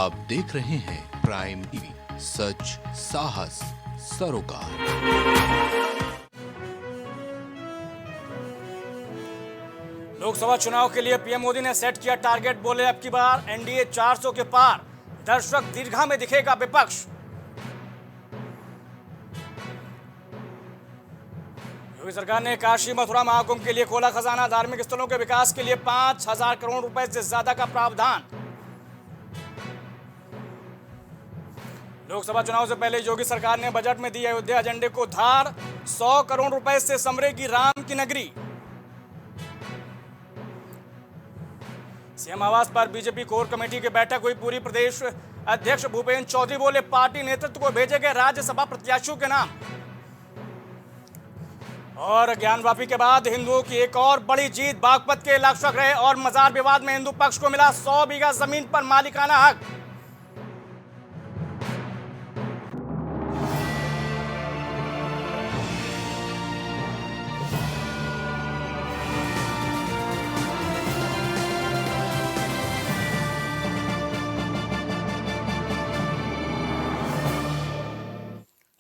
आप देख रहे हैं प्राइम टीवी, सच साहस सरोकार। लोकसभा चुनाव के लिए पीएम मोदी ने सेट किया टारगेट, बोले अब की बार एनडीए 400 के पार, दर्शक दीर्घा में दिखेगा विपक्ष। योगी सरकार ने काशी मथुरा महाकुंभ के लिए खोला खजाना, धार्मिक स्थलों के विकास के लिए 5,000 करोड़ रुपए से ज्यादा का प्रावधान। लोकसभा चुनाव से पहले योगी सरकार ने बजट में दी अयोध्या एजेंडे को धार, 100 करोड़ रुपए से संवरेगी राम की नगरी। सीएम आवास पर बीजेपी कोर कमेटी की बैठक हुई, पूरी प्रदेश अध्यक्ष भूपेंद्र चौधरी बोले पार्टी नेतृत्व को भेजे गए राज्यसभा प्रत्याशियों के नाम। और ज्ञानवापी के बाद हिंदुओं की एक और बड़ी जीत, बागपत के इलाक्षक रहे और मजार विवाद में हिंदू पक्ष को मिला 100 बीघा जमीन पर मालिकाना हक।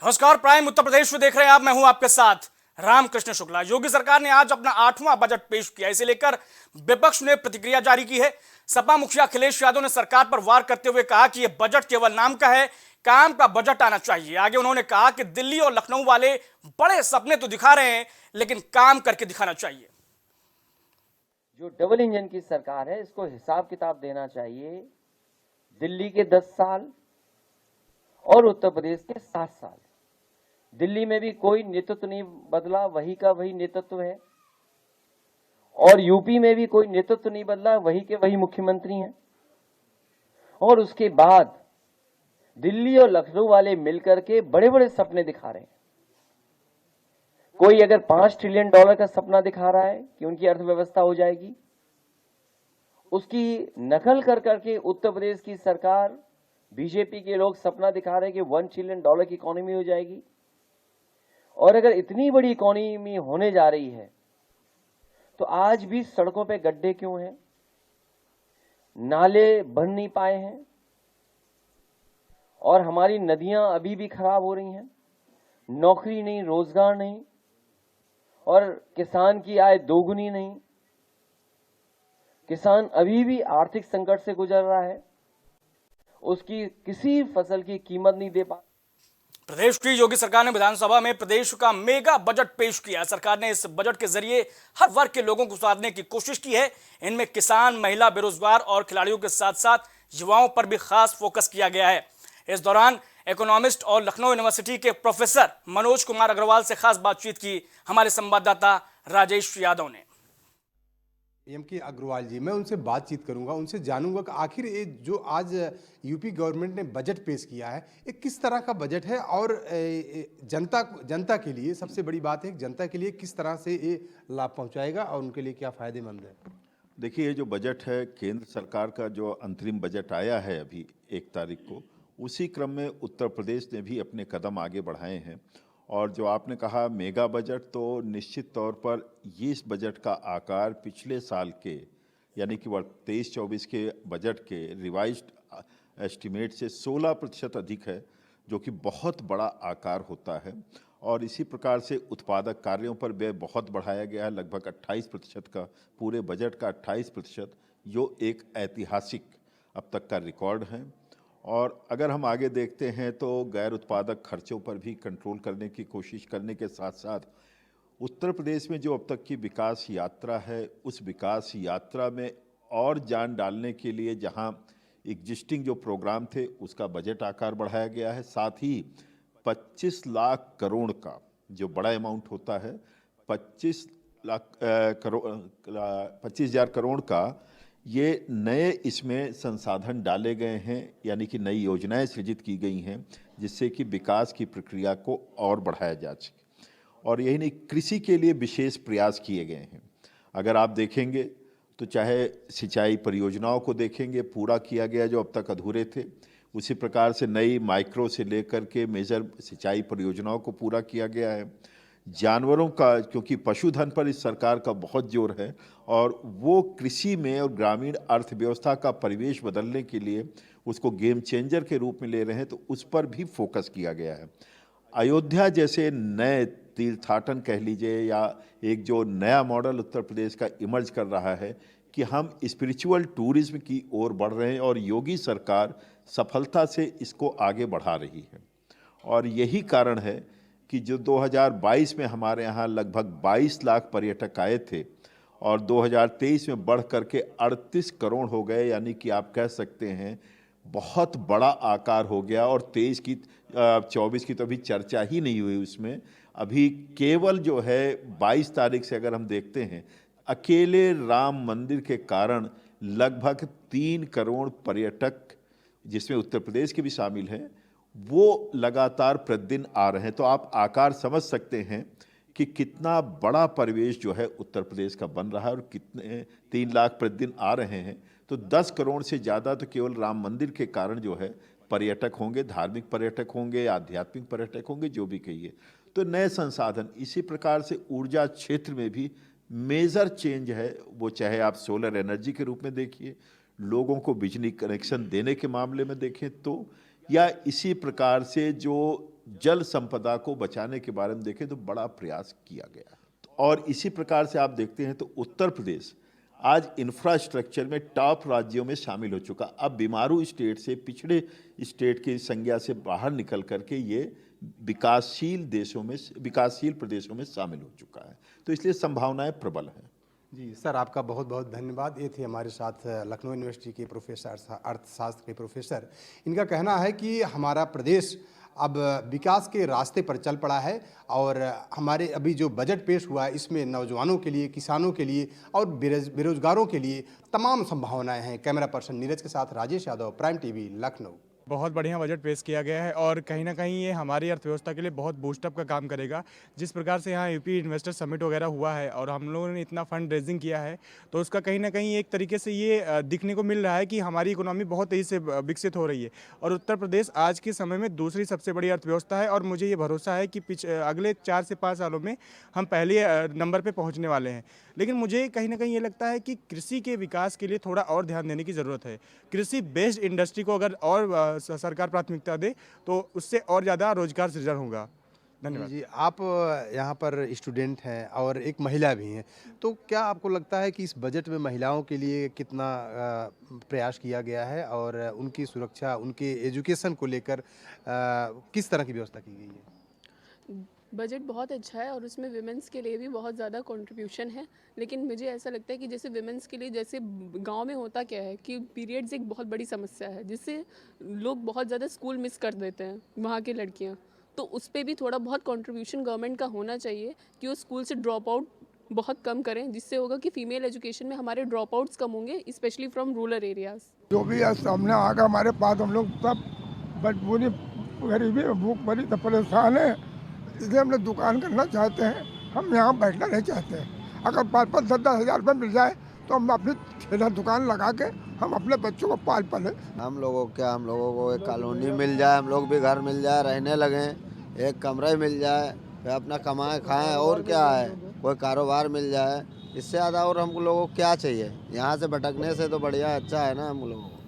नमस्कार, प्राइम उत्तर प्रदेश में देख रहे हैं आप, मैं हूं आपके साथ रामकृष्ण शुक्ला। योगी सरकार ने आज अपना 8वां बजट पेश किया, इसे लेकर विपक्ष ने प्रतिक्रिया जारी की है। सपा मुखिया अखिलेश यादव ने सरकार पर वार करते हुए कहा कि यह बजट केवल नाम का है, काम का बजट आना चाहिए। आगे उन्होंने कहा कि दिल्ली और लखनऊ वाले बड़े सपने तो दिखा रहे हैं, लेकिन काम करके दिखाना चाहिए। जो डबल इंजन की सरकार है, इसको हिसाब किताब देना चाहिए। दिल्ली के 10 साल और उत्तर प्रदेश के 7 साल। दिल्ली में भी कोई नेतृत्व नहीं बदला, वही का वही नेतृत्व है। और यूपी में भी कोई नेतृत्व नहीं बदला, वही के वही मुख्यमंत्री हैं। और उसके बाद दिल्ली और लखनऊ वाले मिलकर के बड़े बड़े सपने दिखा रहे हैं। कोई अगर $5 ट्रिलियन का सपना दिखा रहा है कि उनकी अर्थव्यवस्था हो जाएगी, उसकी नकल कर करके उत्तर प्रदेश की सरकार, बीजेपी के लोग सपना दिखा रहे हैं कि $1 ट्रिलियन की इकोनॉमी हो जाएगी। और अगर इतनी बड़ी इकोनॉमी होने जा रही है तो आज भी सड़कों पे गड्ढे क्यों हैं, नाले बन नहीं पाए हैं और हमारी नदियां अभी भी खराब हो रही हैं, नौकरी नहीं, रोजगार नहीं और किसान की आय दोगुनी नहीं। किसान अभी भी आर्थिक संकट से गुजर रहा है, उसकी किसी फसल की कीमत नहीं दे पा। प्रदेश की योगी सरकार ने विधानसभा में प्रदेश का मेगा बजट पेश किया। सरकार ने इस बजट के जरिए हर वर्ग के लोगों को साधने की कोशिश की है। इनमें किसान, महिला, बेरोजगार और खिलाड़ियों के साथ साथ युवाओं पर भी खास फोकस किया गया है। इस दौरान इकोनॉमिस्ट और लखनऊ यूनिवर्सिटी के प्रोफेसर मनोज कुमार अग्रवाल से खास बातचीत की हमारे संवाददाता राजेश यादव ने। एम के अग्रवाल जी, मैं उनसे बातचीत करूंगा, उनसे जानूंगा कि आखिर ये जो आज यूपी गवर्नमेंट ने बजट पेश किया है, ये किस तरह का बजट है और जनता के लिए सबसे बड़ी बात है, जनता के लिए किस तरह से ये लाभ पहुंचाएगा और उनके लिए क्या फायदेमंद है। देखिए, ये जो बजट है, केंद्र सरकार का जो अंतरिम बजट आया है अभी 1 तारीख को, उसी क्रम में उत्तर प्रदेश ने भी अपने कदम आगे बढ़ाए हैं। और जो आपने कहा मेगा बजट, तो निश्चित तौर पर ये इस बजट का आकार पिछले साल के यानी कि 23-24 के बजट के रिवाइज्ड एस्टिमेट से 16% अधिक है, जो कि बहुत बड़ा आकार होता है। और इसी प्रकार से उत्पादक कार्यों पर व्यय बहुत बढ़ाया गया है, लगभग 28% का, पूरे बजट का 28%, जो एक ऐतिहासिक अब तक का रिकॉर्ड है। और अगर हम आगे देखते हैं तो गैर उत्पादक खर्चों पर भी कंट्रोल करने की कोशिश करने के साथ साथ उत्तर प्रदेश में जो अब तक की विकास यात्रा है, उस विकास यात्रा में और जान डालने के लिए जहां एग्जिस्टिंग जो प्रोग्राम थे उसका बजट आकार बढ़ाया गया है। साथ ही 25 लाख करोड़ का जो बड़ा अमाउंट होता है, 25,000 करोड़ का ये नए इसमें संसाधन डाले गए हैं, यानी कि नई योजनाएं सृजित की गई हैं, जिससे कि विकास की प्रक्रिया को और बढ़ाया जा सके। और यही नहीं, कृषि के लिए विशेष प्रयास किए गए हैं। अगर आप देखेंगे तो चाहे सिंचाई परियोजनाओं को देखेंगे, पूरा किया गया जो अब तक अधूरे थे, उसी प्रकार से नई माइक्रो से लेकर के मेजर सिंचाई परियोजनाओं को पूरा किया गया है। जानवरों का, क्योंकि पशुधन पर इस सरकार का बहुत जोर है और वो कृषि में और ग्रामीण अर्थव्यवस्था का परिवेश बदलने के लिए उसको गेम चेंजर के रूप में ले रहे हैं, तो उस पर भी फोकस किया गया है। अयोध्या जैसे नए तीर्थाटन कह लीजिए, या एक जो नया मॉडल उत्तर प्रदेश का इमर्ज कर रहा है कि हम स्पिरिचुअल टूरिज्म की ओर बढ़ रहे हैं और योगी सरकार सफलता से इसको आगे बढ़ा रही है। और यही कारण है कि जो 2022 में हमारे यहाँ लगभग 22 लाख पर्यटक आए थे और 2023 में बढ़ करके 38 करोड़ हो गए, यानी कि आप कह सकते हैं बहुत बड़ा आकार हो गया। और 24 की तो अभी चर्चा ही नहीं हुई उसमें। अभी केवल जो है 22 तारीख से अगर हम देखते हैं, अकेले राम मंदिर के कारण लगभग 3 करोड़ पर्यटक, जिसमें उत्तर प्रदेश के भी शामिल हैं, वो लगातार प्रतिदिन आ रहे हैं। तो आप आकार समझ सकते हैं कि कितना बड़ा परिवेश जो है उत्तर प्रदेश का बन रहा है और कितने 3 लाख प्रतिदिन आ रहे हैं। तो 10 करोड़ से ज़्यादा तो केवल राम मंदिर के कारण जो है पर्यटक होंगे, धार्मिक पर्यटक होंगे, आध्यात्मिक पर्यटक होंगे, जो भी कहिए। तो नए संसाधन, इसी प्रकार से ऊर्जा क्षेत्र में भी मेजर चेंज है। वो चाहे आप सोलर एनर्जी के रूप में देखिए, लोगों को बिजली कनेक्शन देने के मामले में देखें तो, या इसी प्रकार से जो जल संपदा को बचाने के बारे में देखें तो बड़ा प्रयास किया गया। और इसी प्रकार से आप देखते हैं तो उत्तर प्रदेश आज इंफ्रास्ट्रक्चर में टॉप राज्यों में शामिल हो चुका। अब बीमारू स्टेट से, पिछड़े स्टेट की संज्ञा से बाहर निकल करके ये विकासशील प्रदेशों में शामिल हो चुका है। तो इसलिए संभावनाएं प्रबल हैं। जी सर, आपका बहुत बहुत धन्यवाद। ये थे हमारे साथ लखनऊ यूनिवर्सिटी के प्रोफेसर, अर्थशास्त्र के प्रोफेसर। इनका कहना है कि हमारा प्रदेश अब विकास के रास्ते पर चल पड़ा है और हमारे अभी जो बजट पेश हुआ है इसमें नौजवानों के लिए, किसानों के लिए और बेरोजगारों के लिए तमाम संभावनाएं हैं। कैमरा पर्सन नीरज के साथ राजेश यादव, प्राइम टीवी, लखनऊ। बहुत बढ़िया बजट पेश किया गया है और कहीं ना कहीं ये हमारी अर्थव्यवस्था के लिए बहुत बूस्टअप का काम करेगा। जिस प्रकार से यहाँ यूपी इन्वेस्टर समिट वगैरह हुआ है और हम लोगों ने इतना फंड रेजिंग किया है, तो उसका कहीं ना कहीं एक तरीके से ये दिखने को मिल रहा है कि हमारी इकोनॉमी बहुत तेज़ी से विकसित हो रही है और उत्तर प्रदेश आज के समय में दूसरी सबसे बड़ी अर्थव्यवस्था है। और मुझे ये भरोसा है कि अगले 4 से 5 सालों में हम पहले नंबर पर पहुँचने वाले हैं। लेकिन मुझे कहीं ना कहीं ये लगता है कि कृषि के विकास के लिए थोड़ा और ध्यान देने की ज़रूरत है। कृषि बेस्ड इंडस्ट्री को अगर और सरकार प्राथमिकता दे तो उससे और ज़्यादा रोजगार सृजन होगा। धन्यवाद जी। आप यहाँ पर स्टूडेंट हैं और एक महिला भी हैं, तो क्या आपको लगता है कि इस बजट में महिलाओं के लिए कितना प्रयास किया गया है और उनकी सुरक्षा, उनके एजुकेशन को लेकर किस तरह की व्यवस्था की गई है? बजट बहुत अच्छा है और उसमें विमेंस के लिए भी बहुत ज़्यादा कंट्रीब्यूशन है। लेकिन मुझे ऐसा लगता है कि जैसे विमेंस के लिए, जैसे गांव में होता क्या है कि पीरियड्स एक बहुत बड़ी समस्या है, जिससे लोग बहुत ज़्यादा स्कूल मिस कर देते हैं वहाँ की लड़कियाँ। तो उस पर भी थोड़ा बहुत कंट्रीब्यूशन गवर्नमेंट का होना चाहिए कि वो स्कूल से ड्रॉप आउट बहुत कम करें, जिससे होगा कि फ़ीमेल एजुकेशन में हमारे ड्रॉप आउट्स कम होंगे, स्पेशली फ्रॉम रूरल एरियाज़। जो भी सामने आकर हमारे पास, हम लोग सब बड़ी गरीबी, भूख बड़ी परेशान है, इसलिए हम लोग दुकान करना चाहते हैं। हम यहाँ बैठना नहीं चाहते हैं। अगर 5-5, 10-10 हज़ार रुपये मिल जाए तो हम अपनी ठेला दुकान लगा के हम अपने बच्चों को पाल पालें। हम लोगों को एक कॉलोनी मिल जाए, हम लोग भी घर मिल जाए, रहने लगें, एक कमरा ही मिल जाए, फिर अपना कमाएं खाएं, और क्या है, कोई कारोबार मिल जाए, इससे ज़्यादा और हम लोगों को क्या चाहिए। यहाँ से भटकने से तो बढ़िया अच्छा है ना हम लोगों को।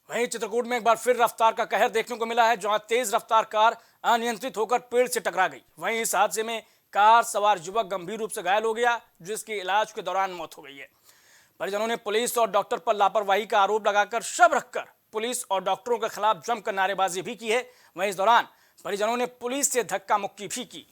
वहीं चित्रकूट में एक बार फिर रफ्तार का कहर देखने को मिला है, जहां तेज रफ्तार कार अनियंत्रित होकर पेड़ से टकरा गई। वहीं इस हादसे में कार सवार युवक गंभीर रूप से घायल हो गया, जिसकी इलाज के दौरान मौत हो गई है। परिजनों ने पुलिस और डॉक्टर पर लापरवाही का आरोप लगाकर शव रखकर पुलिस और डॉक्टरों के खिलाफ जमकर नारेबाजी भी की है। वहीं इस दौरान परिजनों ने पुलिस से धक्का मुक्की भी की।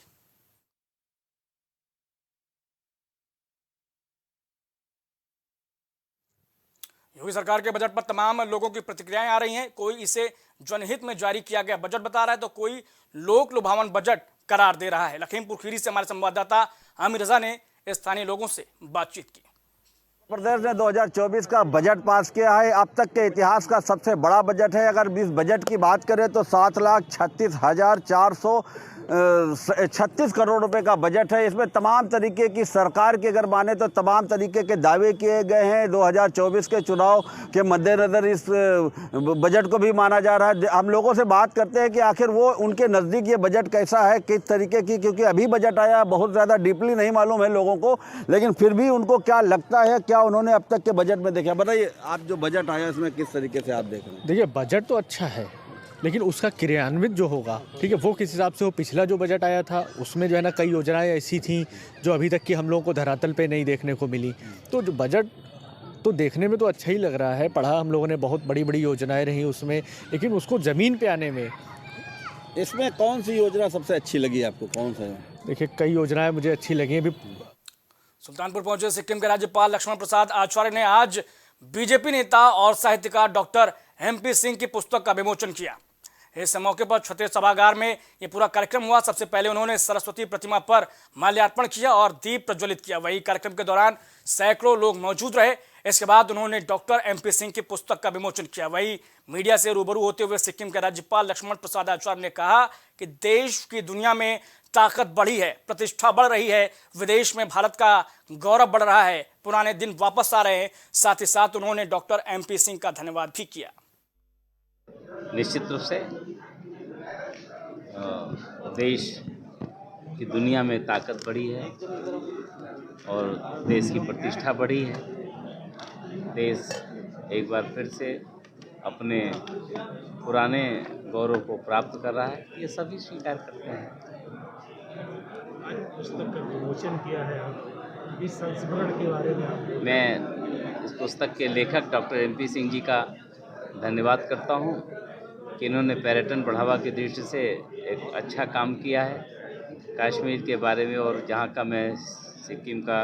योगी सरकार के बजट पर तमाम लोगों की प्रतिक्रियाएं आ रही हैं। कोई इसे जनहित में जारी किया गया बजट बता रहा है, तो कोई लोक लुभावन बजट करार दे रहा है। लखीमपुर खीरी से हमारे संवाददाता आमिर रजा ने स्थानीय लोगों से बातचीत की। प्रदेश ने 2024 का बजट पास किया है। अब तक के इतिहास का सबसे बड़ा बजट है। अगर इस बजट की बात करें तो 7,36,436 करोड़ रुपए का बजट है। इसमें तमाम तरीके की, सरकार की अगर माने तो तमाम तरीके के दावे किए गए हैं। 2024 के चुनाव के मद्देनज़र इस बजट को भी माना जा रहा है। हम लोगों से बात करते हैं कि आखिर वो उनके नज़दीक ये बजट कैसा है, किस तरीके की, क्योंकि अभी बजट आया, बहुत ज़्यादा डीपली नहीं मालूम है लोगों को, लेकिन फिर भी उनको क्या लगता है, क्या उन्होंने अब तक के बजट में देखा। बताइए, आप जो बजट आया इसमें किस तरीके से आप देख रहे हैं? देखिए, बजट तो अच्छा है, लेकिन उसका क्रियान्वित जो होगा, ठीक है, वो किस हिसाब से, वो पिछला जो बजट आया था उसमें जो है ना कई योजनाएं ऐसी थी जो अभी तक की हम लोगों को धरातल पे नहीं देखने को मिली। तो जो बजट तो देखने में तो अच्छा ही लग रहा है, पढ़ा हम लोगों ने, बहुत बड़ी बड़ी योजनाएं रही उसमें, लेकिन उसको ज़मीन पे आने में। इसमें कौन सी योजना सबसे अच्छी लगी आपको, कौन सा? देखिए, कई योजनाएं मुझे अच्छी लगी। अभी सुल्तानपुर पहुंचे सिक्किम के राज्यपाल लक्ष्मण प्रसाद आचार्य ने आज बीजेपी नेता और साहित्यकार डॉक्टर MP सिंह की पुस्तक का विमोचन किया। इस मौके पर क्षत्रिय सभागार में ये पूरा कार्यक्रम हुआ। सबसे पहले उन्होंने सरस्वती प्रतिमा पर माल्यार्पण किया और दीप प्रज्वलित किया। वही कार्यक्रम के दौरान सैकड़ों लोग मौजूद रहे। इसके बाद उन्होंने डॉक्टर MP सिंह की पुस्तक का विमोचन किया। वही मीडिया से रूबरू होते हुए सिक्किम के राज्यपाल लक्ष्मण प्रसाद आचार्य ने कहा कि देश की दुनिया में ताकत बढ़ी है, प्रतिष्ठा बढ़ रही है, विदेश में भारत का गौरव बढ़ रहा है, पुराने दिन वापस आ रहे हैं। साथ ही साथ उन्होंने डॉक्टर MP सिंह का धन्यवाद भी किया। निश्चित रूप से देश की दुनिया में ताकत बढ़ी है और देश की प्रतिष्ठा बढ़ी है। देश एक बार फिर से अपने पुराने गौरव को प्राप्त कर रहा है, ये सभी स्वीकार करते हैं। पुस्तक का विमोचन किया है, इस संस्मरण के बारे में मैं इस पुस्तक के लेखक डॉक्टर MP सिंह जी का धन्यवाद करता हूँ कि इन्होंने पर्यटन बढ़ावा की दृष्टि से एक अच्छा काम किया है कश्मीर के बारे में। और जहाँ का मैं सिक्किम का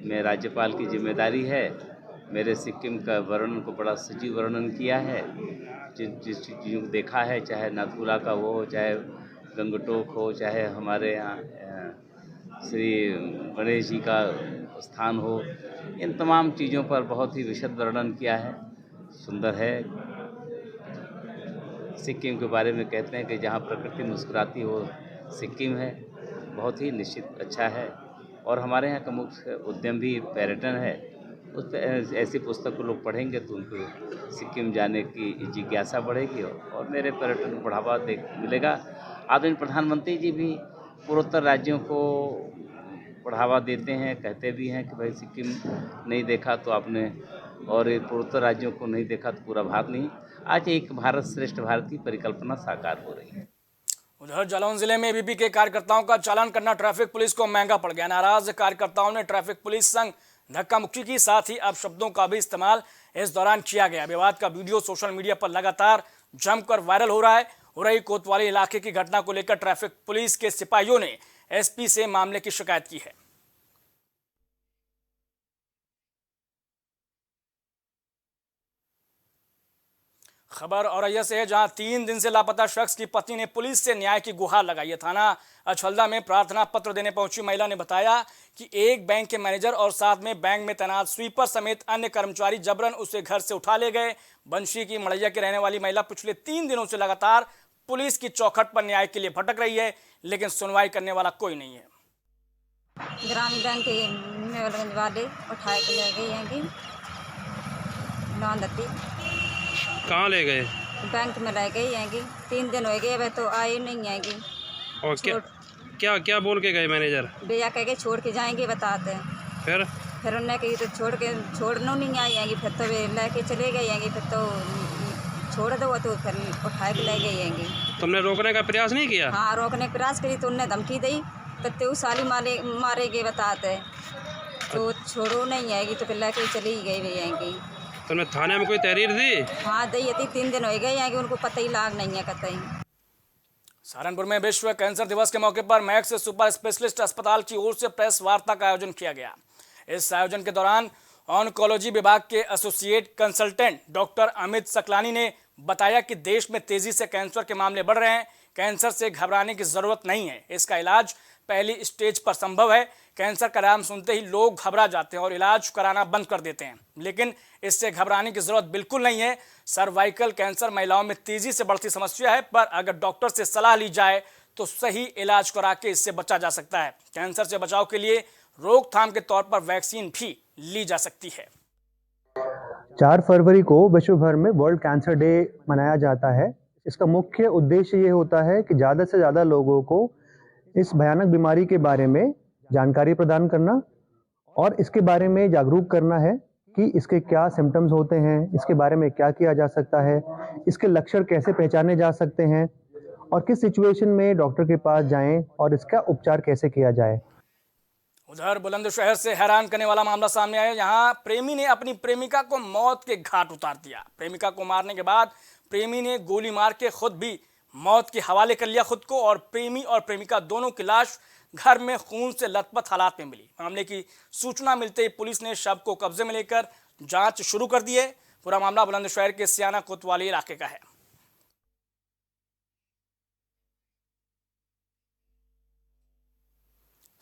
मैं राज्यपाल की जिम्मेदारी है, मेरे सिक्किम का वर्णन को बड़ा सजीव वर्णन किया है। जिस चीज़ों को देखा है, चाहे नाथुला का वो हो, चाहे गंगटोक हो, चाहे हमारे यहाँ श्री गणेश जी का स्थान हो, इन तमाम चीज़ों पर बहुत ही विशद वर्णन किया है। सुंदर है। सिक्किम के बारे में कहते हैं कि जहाँ प्रकृति मुस्कुराती हो सिक्किम है, बहुत ही निश्चित अच्छा है। और हमारे यहाँ का मुख्य उद्यम भी पर्यटन है। उस पर ऐसी पुस्तक को लोग पढ़ेंगे तो उनको सिक्किम जाने की जिज्ञासा बढ़ेगी और मेरे पर्यटन को बढ़ावा मिलेगा। आदरणीय प्रधानमंत्री जी भी पूर्वोत्तर राज्यों को बढ़ावा देते हैं, कहते भी हैं कि भाई सिक्किम नहीं देखा तो आपने, और पूर्वोत्तर राज्यों को नहीं देखा तो पूरा भारत नहीं। आज एक भारत श्रेष्ठ भारत की परिकल्पना साकार हो रही है। उधर जालौन जिले में ABP के कार्यकर्ताओं का चालान करना ट्रैफिक पुलिस को महंगा पड़ गया। नाराज कार्यकर्ताओं ने ट्रैफिक पुलिस संग धक्का मुक्की की, साथ ही अपशब्दों का भी इस्तेमाल इस दौरान किया गया। विवाद का वीडियो सोशल मीडिया पर लगातार जमकर वायरल हो रहा है। उरई कोतवाली इलाके की घटना को लेकर ट्रैफिक पुलिस के सिपाहियों ने SP से मामले की शिकायत की है। खबर औरैया से है, जहां 3 दिन से लापता शख्स की पत्नी ने पुलिस से न्याय की गुहार लगाई है। थाना अछलदा में प्रार्थना पत्र देने पहुंची महिला ने बताया कि एक बैंक के मैनेजर और साथ में बैंक में तैनात स्वीपर समेत अन्य कर्मचारी जबरन उसे घर से उठा ले गए। बंशी की मड़ैया की रहने वाली महिला पिछले 3 दिनों से लगातार पुलिस की चौखट पर न्याय के लिए भटक रही है, लेकिन सुनवाई करने वाला कोई नहीं है। ग्रामीण बैंक के मेवलगंज वाले उठाए के ले गए हैं कि नौंदती। कहाँ ले गए? बैंक में ले गए हैं कि 3 दिन हो गए, अब तो आए नहीं है कि। और क्या क्या बोल के गए मैनेजर? भैया कह के छोड़ के जाएंगे बताते हैं। फिर उन्होंने कही तो छोड़ना नहीं आई हैं, फिर तो वे लेके चले गए हैं, फिर तो छोड़ दो तो फिर उठाए के ले गए हैं। तुमने रोकने का प्रयास नहीं किया? हाँ, रोकने का प्रयास करी तो उन्हें धमकी दी तो साली मारेगे बताते, तो छोड़ो नहीं आएगी तो फिर लेके चली गई भैया की। तुमने थाने में कोई तहरीर दी? हाँ दी थी, 3 दिन हो गए हैं कि उनको पता ही लाग नहीं है कतई। सहारनपुर में विश्व कैंसर दिवस के मौके पर मैक्स सुपर स्पेशलिस्ट अस्पताल की ओर से प्रेस वार्ता का आयोजन किया गया। इस आयोजन के दौरान ऑन्कोलॉजी विभाग के associate consultant doctor Amit Saklani ने बताया कि देश में तेजी से कैंसर के मामले बढ़ रहे हैं। कैंसर से घबराने की जरूरत नहीं है, इसका इलाज पहली स्टेज पर संभव है। कैंसर का नाम सुनते ही लोग घबरा जाते हैं और इलाज कराना बंद कर देते हैं, लेकिन इससे घबराने की जरूरत बिल्कुल नहीं है। सर्वाइकल कैंसर महिलाओं में तेजी से बढ़ती समस्या है, पर अगर डॉक्टर से सलाह ली जाए तो सही इलाज करा के इससे बचा जा सकता है। कैंसर से बचाव के लिए रोकथाम के तौर पर वैक्सीन भी ली जा सकती है। 4 फरवरी को विश्व भर में वर्ल्ड कैंसर डे मनाया जाता है। इसका मुख्य उद्देश्य ये होता है कि ज़्यादा से ज़्यादा लोगों को इस भयानक बीमारी के बारे में जानकारी प्रदान करना और इसके बारे में जागरूक करना है कि इसके क्या सिम्टम्स होते हैं, इसके बारे में क्या किया जा सकता है, इसके लक्षण कैसे पहचाने जा सकते हैं और किस सिचुएशन में डॉक्टर के पास जाएं और इसका उपचार कैसे किया जाए। उधर बुलंदशहर से हैरान करने वाला मामला सामने आया। यहाँ प्रेमी ने अपनी प्रेमिका को मौत के घाट उतार दिया। प्रेमिका को मारने के बाद प्रेमी ने गोली मार के खुद भी मौत के हवाले कर लिया खुद को, और प्रेमी और प्रेमिका दोनों की लाश घर में खून से लथपथ हालात में मिली। मामले की सूचना मिलते ही पुलिस ने शव को कब्जे में लेकर जांच शुरू कर दी है। पूरा मामला बुलंदशहर के सियाना कोतवाली इलाके का है।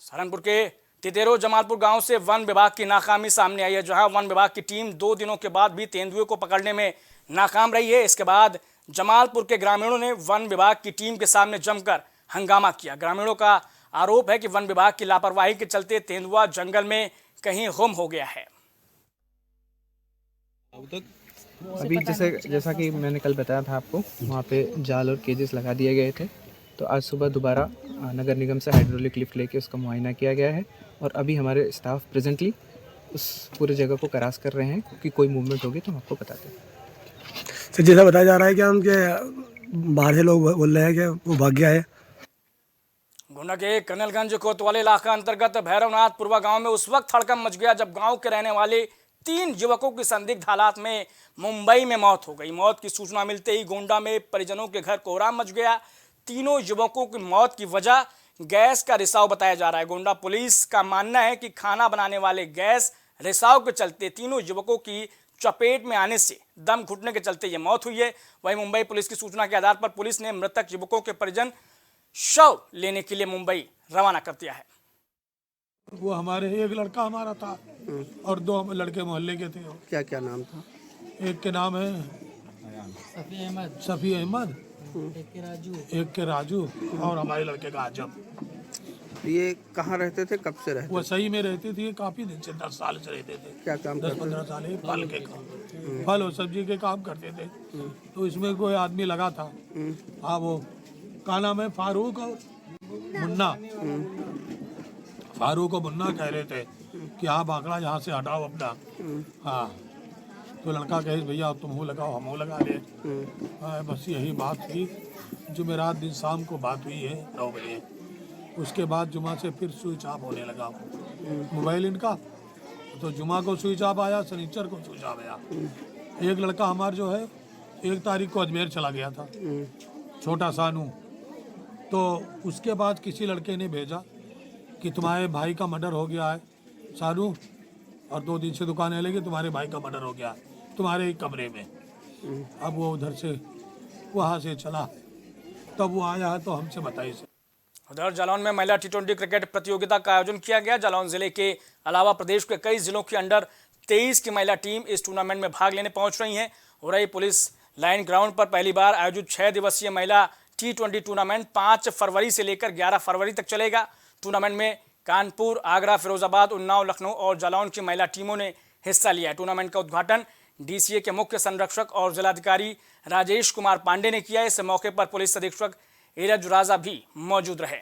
सहारनपुर के तितेरो जमालपुर गांव से वन विभाग की नाकामी सामने आई है, जहां वन विभाग की टीम 2 दिनों के बाद भी तेंदुए को पकड़ने में नाकाम रही है। इसके बाद जमालपुर के ग्रामीणों ने वन विभाग की टीम के सामने जमकर हंगामा किया। ग्रामीणों का आरोप है कि वन विभाग की लापरवाही के चलते तेंदुआ जंगल में कहीं गुम हो गया है। अभी जैसा कि मैंने कल बताया था आपको, वहाँ पे जाल और केजेस लगा दिए गए थे। तो आज सुबह दोबारा नगर निगम से हाइड्रोलिक लिफ्ट लेके उसका मुआयना किया गया है और अभी हमारे स्टाफ प्रेजेंटली उस पूरे जगह को क्रॉस कर रहे हैं कि कोई मूवमेंट होगी तो हम आपको बताते हैं। तो जैसा बताया जा रहा है कि उनके बाहर से लोग बोल रहे हैं कि वो भाग गया है। गोंडा के कनलगंज कोतवाली इलाका अंतर्गत भैरवनाथपुरवा गांव में उस वक्त हड़कंप मच गया जब गांव के रहने वाले 3 युवकों की संदिग्ध हालात में मुंबई में मौत हो गई। मौत की सूचना मिलते ही गोंडा में परिजनों के घर कोहराम मच गया। तीनों युवकों की मौत की वजह गैस का रिसाव बताया जा रहा है। गोंडा पुलिस का मानना है कि खाना बनाने वाले गैस रिसाव के चलते तीनों युवकों की चपेट में आने से दम घुटने के चलते ये मौत हुई है। वहीं मुंबई पुलिस की सूचना के आधार पर पुलिस ने मृतक युवकों के परिजन शव लेने के लिए मुंबई रवाना कर दिया है। वो हमारे एक लड़का हमारा था और 2 लड़के मोहल्ले के थे। क्या क्या नाम था? एक के नाम है सफ़ी अहमद, एक के राजू और हमारे लड़के का आजम। ये कहाँ रहते थे, कब से रहते? वो सही में रहते थे काफी दिन से, 10 साल से रहते थे। क्या काम? 10-15 साल फल के काम, फल और सब्जी के काम करते थे। तो इसमें कोई आदमी लगा था, हाँ वो का नाम है फारूक और मुन्ना। फारूक और मुन्ना कह रहे थे कि हाँ बाकड़ा यहाँ से हटाओ अपना। हाँ तो लड़का कहे भैया तुम हो लगाओ हम हो लगा ले। बस यही बात थी। जुमेरात दिन शाम को बात हुई है 9 बजे। उसके बाद जुमा से फिर स्विच ऑफ होने लगा मोबाइल इनका। तो जुमा को स्विच ऑफ आया, शनिचर को स्विच ऑफ आया। एक लड़का हमारा जो है 1 तारीख को अजमेर चला गया था, छोटा सानू। तो उसके बाद किसी लड़के ने भेजा कि तुम्हारे भाई का मर्डर हो गया है सानू, और 2 दिन से दुकानें लगी, तुम्हारे भाई का मर्डर हो गया है तुम्हारे ही कमरे में। अब वो उधर से वहाँ से चला, तब वो आया है तो हमसे बताइए। उधर जालौन में महिला T20 क्रिकेट प्रतियोगिता का आयोजन किया गया। जालौन जिले के अलावा प्रदेश के कई जिलों की अंडर 23 की महिला टीम इस टूर्नामेंट में भाग लेने पहुंच रही हैं। उरई पुलिस लाइन ग्राउंड पर पहली बार आयोजित 6 दिवसीय महिला T20 टूर्नामेंट 5 फरवरी से लेकर 11 फरवरी तक चलेगा। टूर्नामेंट में कानपुर, आगरा, फिरोजाबाद, उन्नाव, लखनऊ और जालौन की महिला टीमों ने हिस्सा लिया है। टूर्नामेंट का उद्घाटन DCA के मुख्य संरक्षक और जिलाधिकारी राजेश कुमार पांडे ने किया। इस मौके पर पुलिस अधीक्षक एरज राजा भी मौजूद रहे।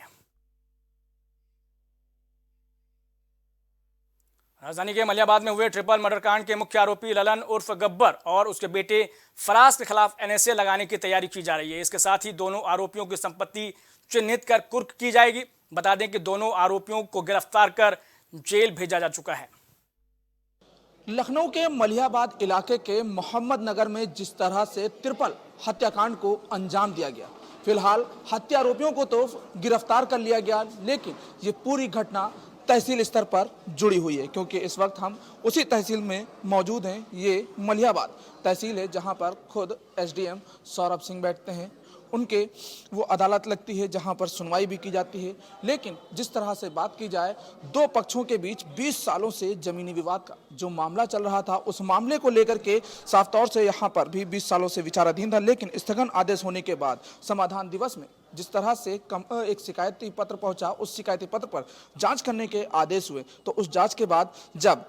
राजधानी के मलियाबाद में हुए ट्रिपल मर्डर कांड के मुख्य आरोपी ललन उर्फ गब्बर और उसके बेटे फराज के खिलाफ NSA लगाने की तैयारी की जा रही है। इसके साथ ही दोनों आरोपियों की संपत्ति चिन्हित कर कुर्क की जाएगी। बता दें कि दोनों आरोपियों को गिरफ्तार कर जेल भेजा जा चुका है। लखनऊ के मलियाबाद इलाके के मोहम्मद नगर में जिस तरह से ट्रिपल हत्याकांड को अंजाम दिया गया, फिलहाल हत्या आरोपियों को तो गिरफ्तार कर लिया गया, लेकिन ये पूरी घटना तहसील स्तर पर जुड़ी हुई है, क्योंकि इस वक्त हम उसी तहसील में मौजूद हैं। ये मलियाबाद तहसील है जहां पर खुद SDM सौरभ सिंह बैठते हैं। उनके वो अदालत लगती है जहां पर सुनवाई भी की जाती है। लेकिन जिस तरह से बात की जाए, दो पक्षों के बीच 20 सालों से जमीनी विवाद का जो मामला चल रहा था, उस मामले को लेकर के साफ तौर से यहाँ पर भी 20 सालों से विचाराधीन था। लेकिन स्थगन आदेश होने के बाद समाधान दिवस में जिस तरह से एक शिकायती पत्र पहुंचा, उस शिकायती पत्र पर जांच करने के आदेश हुए, तो उस जांच के बाद जब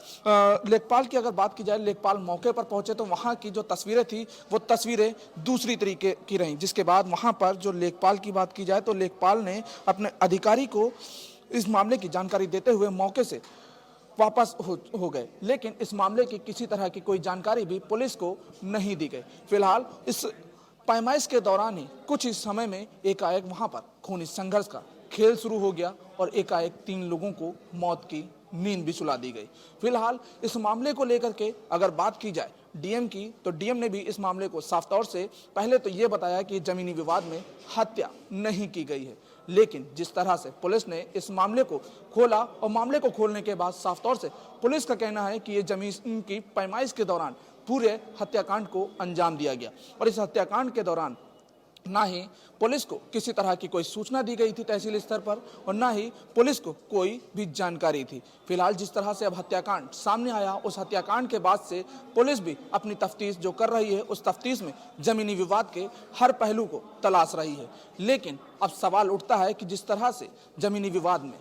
लेखपाल की अगर बात की जाए, लेखपाल मौके पर पहुंचे तो वहां की जो तस्वीरें थी वो तस्वीरें दूसरी तरीके की रहीं। जिसके बाद वहां पर जो लेखपाल की बात की जाए तो लेखपाल ने अपने अधिकारी को इस मामले की जानकारी देते हुए मौके से वापस हो गए। लेकिन इस मामले की किसी तरह की कोई जानकारी भी पुलिस को नहीं दी गई। फिलहाल इस पैमाइश के दौरान ही कुछ ही समय में एकाएक वहां पर खूनी संघर्ष का खेल शुरू हो गया और एकाएक 3 लोगों को मौत की नींद भी सुला दी गई। फिलहाल इस मामले को लेकर के अगर बात की जाए डीएम की, तो डीएम ने भी इस मामले को साफ तौर से पहले तो ये बताया कि जमीनी विवाद में हत्या नहीं की गई है। लेकिन जिस तरह से पुलिस ने इस मामले को खोला और मामले को खोलने के बाद साफ तौर से पुलिस का कहना है कि ये जमीन की पैमाइश के दौरान पूरे हत्याकांड को अंजाम दिया गया और इस हत्याकांड के दौरान ना ही पुलिस को किसी तरह की कोई सूचना दी गई थी तहसील स्तर पर और ना ही पुलिस को कोई भी जानकारी थी। फिलहाल जिस तरह से अब हत्याकांड सामने आया, उस हत्याकांड के बाद से पुलिस भी अपनी तफ्तीश जो कर रही है, उस तफ्तीश में जमीनी विवाद के हर पहलू को तलाश रही है। लेकिन अब सवाल उठता है कि जिस तरह से जमीनी विवाद में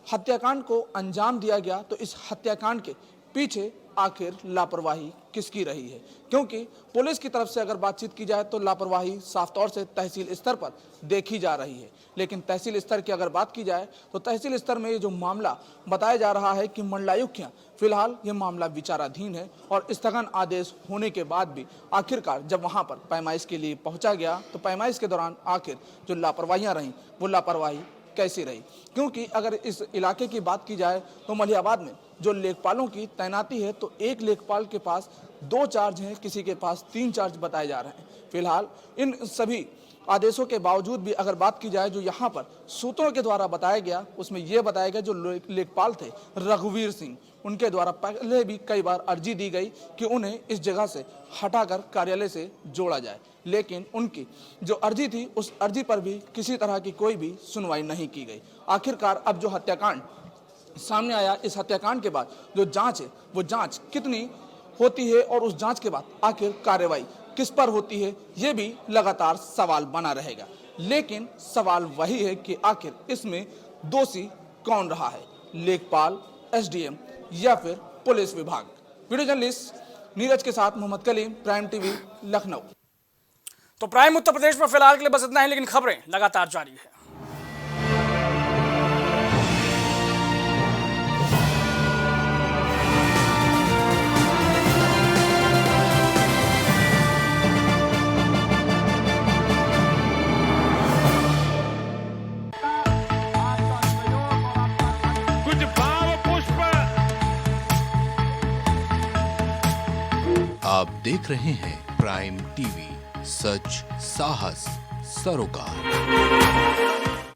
हत्याकांड को अंजाम दिया गया, तो इस हत्याकांड के पीछे आखिर लापरवाही किसकी रही है? क्योंकि पुलिस की तरफ से अगर बातचीत की जाए तो लापरवाही साफ तौर से तहसील स्तर पर देखी जा रही है। लेकिन तहसील स्तर की अगर बात की जाए तो तहसील स्तर में ये जो मामला बताया जा रहा है कि मंडलायुक्त फिलहाल ये मामला विचाराधीन है और स्थगन आदेश होने के बाद भी आखिरकार जब वहाँ पर पैमाइश के लिए पहुँचा गया तो पैमाइश के दौरान आखिर जो लापरवाहियाँ रहीं वो लापरवाही कैसी रही? क्योंकि अगर इस इलाके की बात की जाए तो मलिहाबाद में जो लेखपालों की तैनाती है, तो एक लेखपाल के पास 2 चार्ज हैं, किसी के पास 3 चार्ज बताए जा रहे हैं। फिलहाल इन सभी आदेशों के बावजूद भी अगर बात की जाए जो यहाँ पर सूत्रों के द्वारा बताया गया, उसमें यह बताया गया जो लेखपाल थे रघुवीर सिंह, उनके द्वारा पहले भी कई बार अर्जी दी गई कि उन्हें इस जगह से हटाकर कार्यालय से जोड़ा जाए। लेकिन उनकी जो अर्जी थी, उस अर्जी पर भी किसी तरह की कोई भी सुनवाई नहीं की गई। आखिरकार अब जो हत्याकांड सामने आया, इस हत्याकांड के बाद जो जांच है वो जांच कितनी होती है और उस जांच के बाद आखिर कार्रवाई किस पर होती है, ये भी लगातार सवाल बना रहेगा। लेकिन सवाल वही है कि आखिर इसमें दोषी कौन रहा है, लेखपाल, एसडीएम या फिर पुलिस विभाग? वीडियो जर्नलिस्ट नीरज के साथ मोहम्मद कलीम, प्राइम टीवी, लखनऊ। तो प्राइम उत्तर प्रदेश में फिलहाल के लिए बस इतना ही, लेकिन खबरें लगातार जारी है। आप देख रहे हैं प्राइम टीवी, सच साहस सरोकार।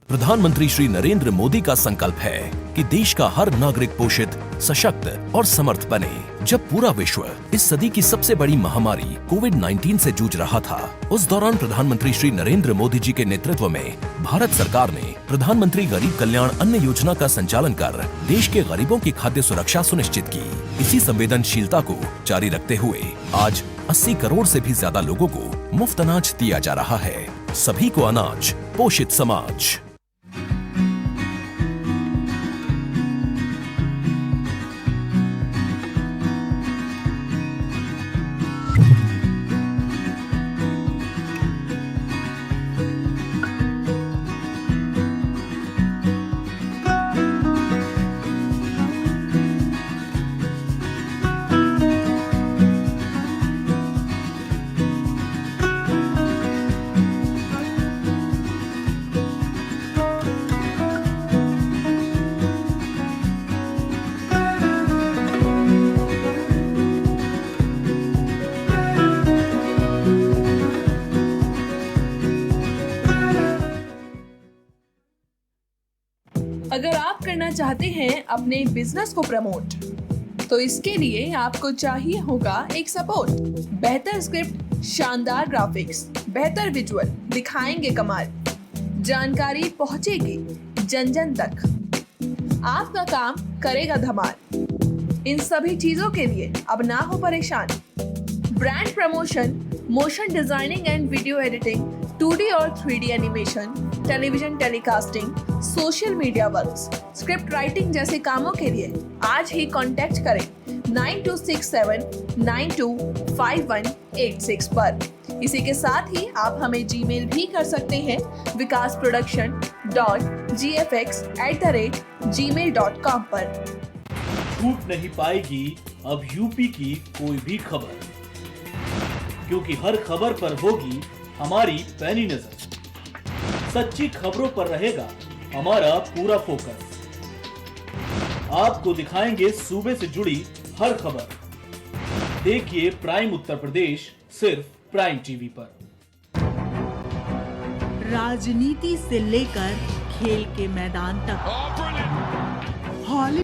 प्रधानमंत्री श्री नरेंद्र मोदी का संकल्प है कि देश का हर नागरिक पोषित, सशक्त और समर्थ बने। जब पूरा विश्व इस सदी की सबसे बड़ी महामारी कोविड-19 से जूझ रहा था, उस दौरान प्रधानमंत्री श्री नरेंद्र मोदी जी के नेतृत्व में भारत सरकार ने प्रधानमंत्री गरीब कल्याण अन्न योजना का संचालन कर देश के गरीबों की खाद्य सुरक्षा सुनिश्चित की। इसी संवेदनशीलता को जारी रखते हुए आज 80 करोड़ से भी ज्यादा लोगों को मुफ्त अनाज दिया जा रहा है। सभी को अनाज, पोषित समाज। अगर आप करना चाहते हैं अपने बिजनेस को प्रमोट, तो इसके लिए आपको चाहिए होगा एक सपोर्ट, बेहतर स्क्रिप्ट, शानदार ग्राफिक्स, बेहतर विजुअल, दिखाएंगे कमाल, जानकारी पहुंचेगी जन जन तक, आपका काम करेगा धमाल। इन सभी चीजों के लिए अब ना हो परेशान। Brand promotion, motion designing and video editing, 2D और 3D animation, television telecasting, social media works, script writing जैसे कामों के लिए आज ही कांटेक्ट करें 9267925186 पर। इसी के साथ ही आप हमें जीमेल भी कर सकते हैं vikasproduction.gfx@gmail.com पर। छूट नहीं पाएगी अब यूपी की कोई भी खबर, क्योंकि हर खबर पर होगी हमारी पैनी नजर। सच्ची खबरों पर रहेगा हमारा पूरा फोकस। आपको दिखाएंगे सूबे से जुड़ी हर खबर। देखिए प्राइम उत्तर प्रदेश सिर्फ प्राइम टीवी पर। राजनीति से लेकर खेल के मैदान तक, हॉलीवुड